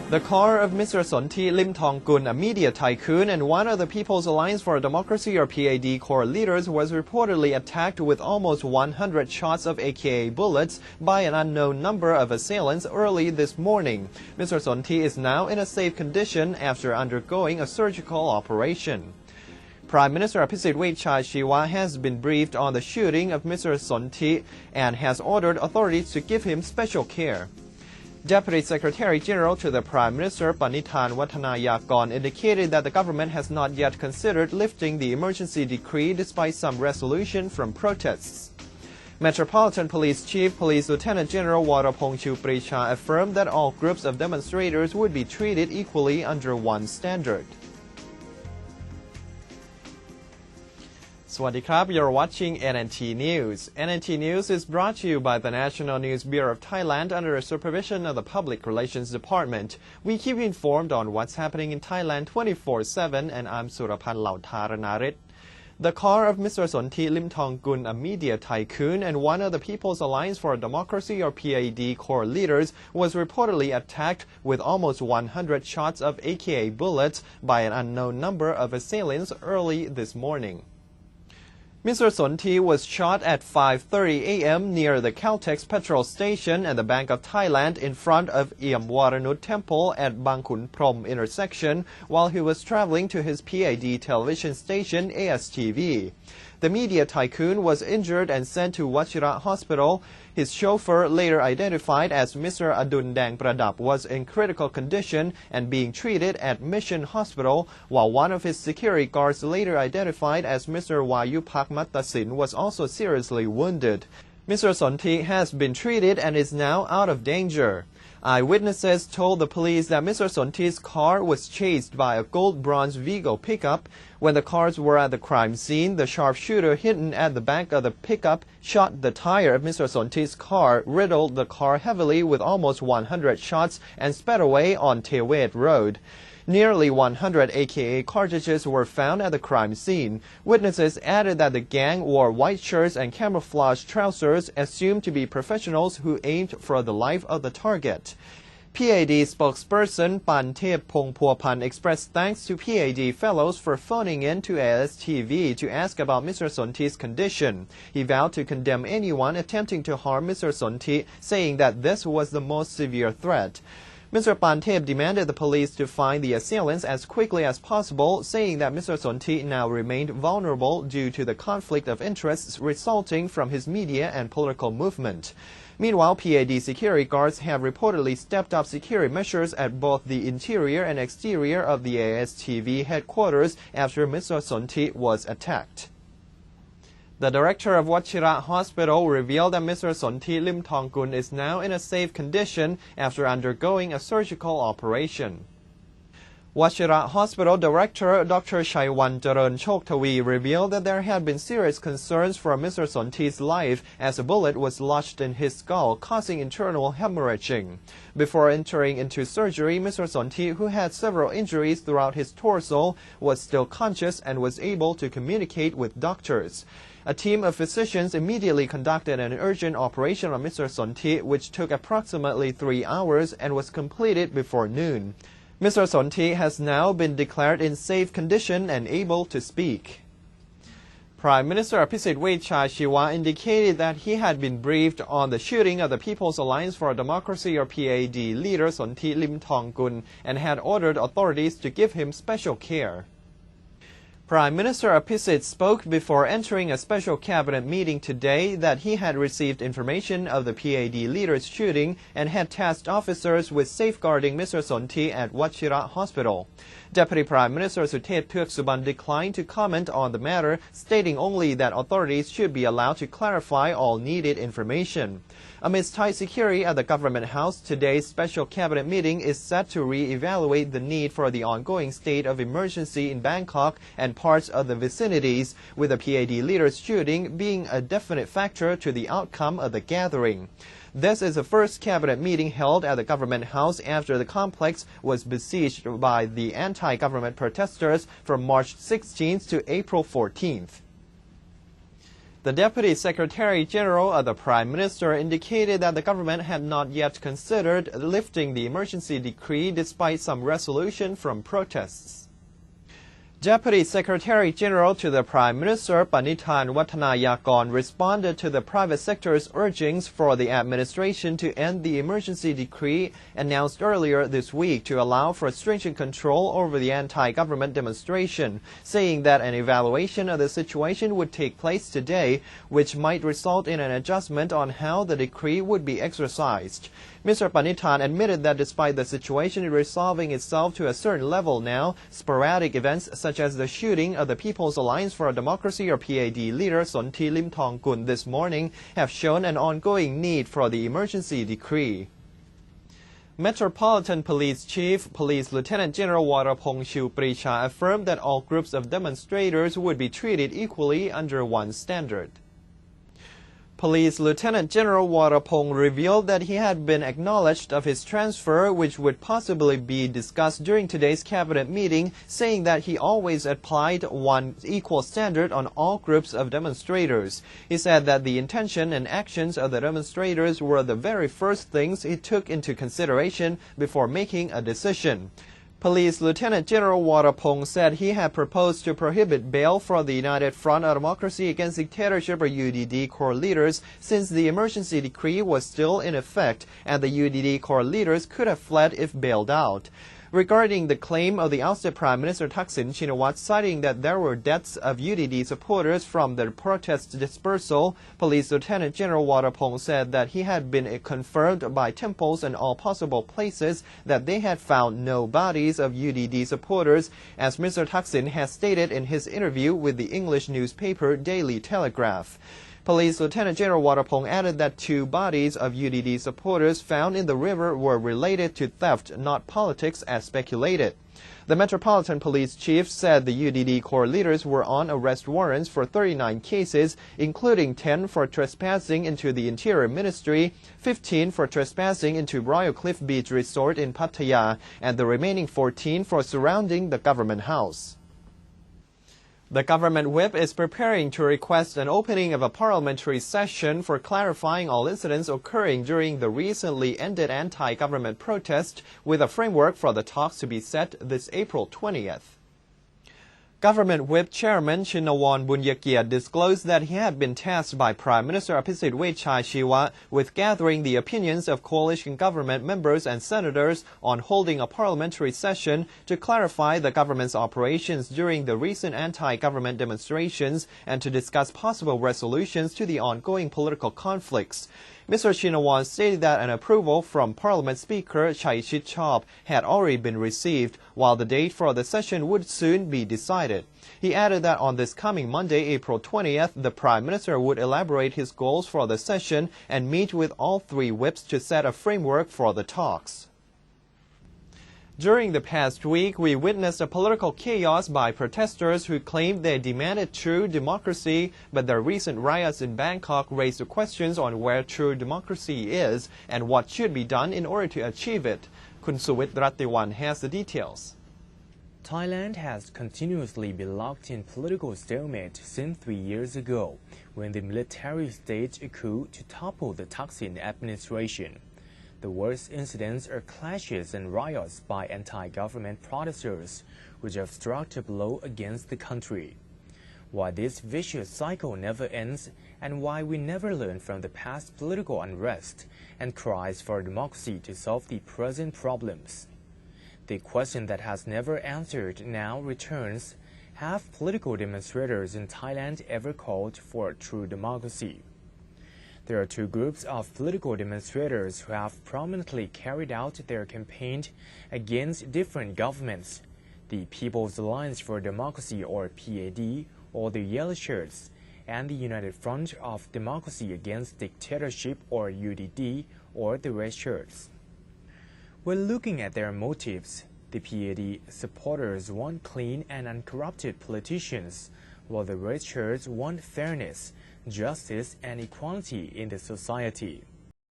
The car of Mr. Sonthi Limthongkul, a media tycoon and one of the People's Alliance for Democracy or PAD core leaders, was reportedly attacked with almost 100 shots of AKA bullets by an unknown number of assailants early this morning. Mr. Sonthi is now in a safe condition after undergoing a surgical operation. Prime Minister Abhisit Vejjajiva has been briefed on the shooting of Mr. Sonthi and has ordered authorities to give him special care. Deputy Secretary General to the Prime Minister Panithan Wattanayakon indicated that the government has not yet considered lifting the emergency decree despite some resolution from protests. Metropolitan Police Chief Police Lieutenant General Warapong Chupricha affirmed that all groups of demonstrators would be treated equally under one standard. Swadee krab, you're watching NNT News. NNT News is brought to you by the National News Bureau of Thailand under the supervision of the Public Relations Department. We keep you informed on what's happening in Thailand 24/7, and I'm Surapan Lautaranarit. The car of Mr. Sonthi Limthongkul, a media tycoon and one of the People's Alliance for Democracy or PAD core leaders, was reportedly attacked with almost 100 shots of AKA bullets by an unknown number of assailants early this morning. Mr. Sonthi was shot at 5:30 a.m. near the Caltex petrol station and the Bank of Thailand in front of Iamwaranut Temple at Bang Khun Prom intersection while he was traveling to his PAD television station ASTV. The media tycoon was injured and sent to Wachira Hospital. His chauffeur, later identified as Mr. Adun Dang Pradap, was in critical condition and being treated at Mission Hospital, while one of his security guards, later identified as Mr. Wayupak Mattasin, was also seriously wounded. Mr. Sonthi has been treated and is now out of danger. Eyewitnesses told the police that Mr. Sonthi's car was chased by a gold-bronze Vigo pickup. When the cars were at the crime scene, the sharpshooter hidden at the back of the pickup shot the tire of Mr. Sonthi's car, riddled the car heavily with almost 100 shots, and sped away on Tewet Road. Nearly 100 AKA cartridges were found at the crime scene. Witnesses added that the gang wore white shirts and camouflage trousers, assumed to be professionals who aimed for the life of the target. PAD spokesperson Pantep Pongpuapan expressed thanks to PAD fellows for phoning in to ASTV to ask about Mr. Sonthi's condition. He vowed to condemn anyone attempting to harm Mr. Sonthi, saying that this was the most severe threat. Mr. Pantep demanded the police to find the assailants as quickly as possible, saying that Mr. Sonthi now remained vulnerable due to the conflict of interests resulting from his media and political movement. Meanwhile, PAD security guards have reportedly stepped up security measures at both the interior and exterior of the ASTV headquarters after Mr. Sonthi was attacked. The director of Wachira Hospital revealed that Mr. Sonthi Limthongkul is now in a safe condition after undergoing a surgical operation. Wachira Hospital Director Dr. Shaiwan Charan Choktawi revealed that there had been serious concerns for Mr. Sonthi's life as a bullet was lodged in his skull, causing internal hemorrhaging. Before entering into surgery, Mr. Sonthi, who had several injuries throughout his torso, was still conscious and was able to communicate with doctors. A team of physicians immediately conducted an urgent operation on Mr. Sonthi, which took approximately 3 hours and was completed before noon. Mr. Sonthi has now been declared in safe condition and able to speak. Prime Minister Abhisit Vejjajiva indicated that he had been briefed on the shooting of the People's Alliance for Democracy or PAD leader Sonthi Limthongkul and had ordered authorities to give him special care. Prime Minister Abhisit spoke before entering a special cabinet meeting today that he had received information of the PAD leader's shooting and had tasked officers with safeguarding Mr. Sonthi at Wachira Hospital. Deputy Prime Minister Suthep Thaugsuban declined to comment on the matter, stating only that authorities should be allowed to clarify all needed information. Amidst tight security at the Government House, today's special cabinet meeting is set to re-evaluate the need for the ongoing state of emergency in Bangkok and parts of the vicinities, with the PAD leader's shooting being a definite factor to the outcome of the gathering. This is the first cabinet meeting held at the Government House after the complex was besieged by the anti-government protesters from March 16th to April 14th. The Deputy Secretary General of the Prime Minister indicated that the government had not yet considered lifting the emergency decree despite some resolution from protests. Deputy Secretary General to the Prime Minister Panithan Wattanayakon responded to the private sector's urgings for the administration to end the emergency decree announced earlier this week to allow for stringent control over the anti-government demonstration, saying that an evaluation of the situation would take place today, which might result in an adjustment on how the decree would be exercised. Mr. Panithan admitted that despite the situation resolving itself to a certain level now, sporadic events such as the shooting of the People's Alliance for Democracy or PAD leader Sonthi Limthongkul this morning have shown an ongoing need for the emergency decree. Metropolitan Police Chief Police Lieutenant General Warapong Shiupricha affirmed that all groups of demonstrators would be treated equally under one standard. Police Lieutenant General Warapong revealed that he had been acknowledged of his transfer, which would possibly be discussed during today's cabinet meeting, saying that he always applied one equal standard on all groups of demonstrators. He said that the intention and actions of the demonstrators were the very first things he took into consideration before making a decision. Police Lieutenant General Warapong said he had proposed to prohibit bail for the United Front of Democracy Against Dictatorship or UDD core leaders since the emergency decree was still in effect and the UDD core leaders could have fled if bailed out. Regarding the claim of the ousted Prime Minister Thaksin Shinawatra citing that there were deaths of UDD supporters from the protest dispersal, Police Lieutenant General Warapong said that he had been confirmed by temples and all possible places that they had found no bodies of UDD supporters, as Mr. Thaksin has stated in his interview with the English newspaper Daily Telegraph. Police Lieutenant General Warapong added that 2 bodies of UDD supporters found in the river were related to theft, not politics as speculated. The Metropolitan Police Chief said the UDD core leaders were on arrest warrants for 39 cases, including 10 for trespassing into the Interior Ministry, 15 for trespassing into Royal Cliff Beach Resort in Pattaya, and the remaining 14 for surrounding the government house. The government whip is preparing to request an opening of a parliamentary session for clarifying all incidents occurring during the recently ended anti-government protest, with a framework for the talks to be set this April 20th. Government Whip Chairman Chinawan Bunyakiat disclosed that he had been tasked by Prime Minister Abhisit Vejjajiva with gathering the opinions of coalition government members and senators on holding a parliamentary session to clarify the government's operations during the recent anti-government demonstrations and to discuss possible resolutions to the ongoing political conflicts. Mr. Chinawan stated that an approval from Parliament Speaker Chai Chit-chop had already been received, while the date for the session would soon be decided. He added that on this coming Monday, April 20th, the Prime Minister would elaborate his goals for the session and meet with all 3 whips to set a framework for the talks. During the past week, we witnessed a political chaos by protesters who claimed they demanded true democracy, but the recent riots in Bangkok raised questions on where true democracy is and what should be done in order to achieve it. Kun Suwit Rattiwan has the details. Thailand has continuously been locked in political stalemate since 3 years ago, when the military staged a coup to topple the Thaksin administration. The worst incidents are clashes and riots by anti-government protesters, which have struck a blow against the country. Why this vicious cycle never ends, and why we never learn from the past political unrest and cries for democracy to solve the present problems. The question that has never answered now returns: have political demonstrators in Thailand ever called for true democracy? There are 2 groups of political demonstrators who have prominently carried out their campaign against different governments: the People's Alliance for Democracy or PAD, or the Yellow Shirts, and the United Front of Democracy Against Dictatorship or UDD, or the Red Shirts. When looking at their motives, the PAD supporters want clean and uncorrupted politicians, while the Red Shirts want fairness, justice and equality in the society.